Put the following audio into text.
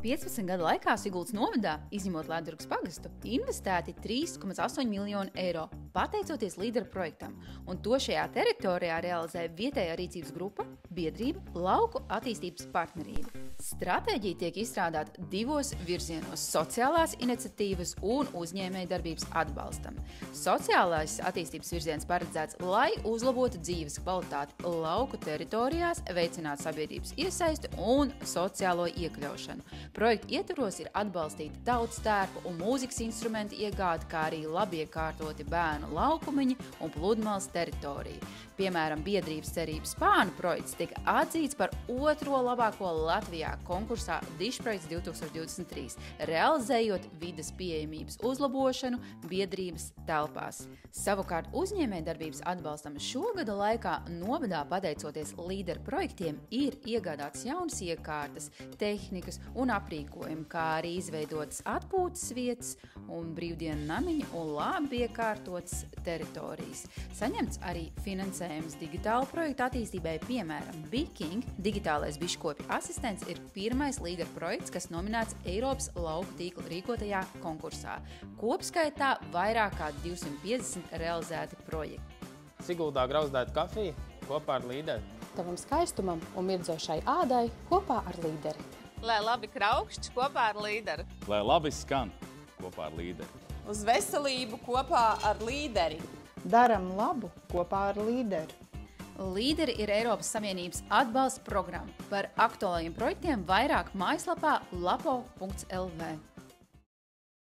15 gadu laikā Siguldas novadā, izņemot Ledurgas pagastu, investēti 3,8 miljoni eiro, pateicoties līderu projektam, un to šajā teritorijā realizē vietējā rīcības grupa, biedrība, lauku attīstības partnerība. Stratēģija tiek izstrādāta divos virzienos – sociālās iniciatīvas un uzņēmēja darbības atbalstam. Sociālās attīstības virziens paredzēts, lai uzlabotu dzīves kvalitāti lauku teritorijās, veicinātu sabiedrības iesaisti un sociālo iekļaušanu. Projekta ietvaros ir atbalstīta tautas tērpa un mūzikas instrumenti iegāde, kā arī labiekārtoti bērnu laukumiņi un pludmales teritorija. Piemēram, biedrības cerības Spānu projekts tika atzīts par otro labāko Latvijā konkursā Dišprojekts 2023, realizējot vides pieejamības uzlabošanu biedrības telpās. Savukārt uzņēmējdarbības atbalstam šogada laikā novadā, pateicoties līderu projektiem, ir iegādātas jaunas iekārtas, tehnikas un aprīkojumi, kā arī izveidotas atpūtas vietas un brīvdienu namiņi un labi iekārtotas teritorijas. Saņemts arī finansējums digitālu projektu attīstībai, piemēram, Viking, digitālais biškopju asistents, ir pirmais līderu projekts, kas nominēts Eiropas lauku tīkla rīkotajā konkursā. Kopskaitā vairāk kā 250 realizēti projekti. Siguldā grauzdēta kafija kopā ar līderi. Tavam skaistumam un mirdzošai ādai kopā ar līderi. Lai labi kraukšķi kopā ar līderi. Lai labi skan kopā ar līderi. Uz veselību kopā ar līderi. Daram labu kopā ar līderi. Līderi ir Eiropas Savienības atbalsta programma. Par aktuālajiem projektiem vairāk mājaslapā lapo.lv.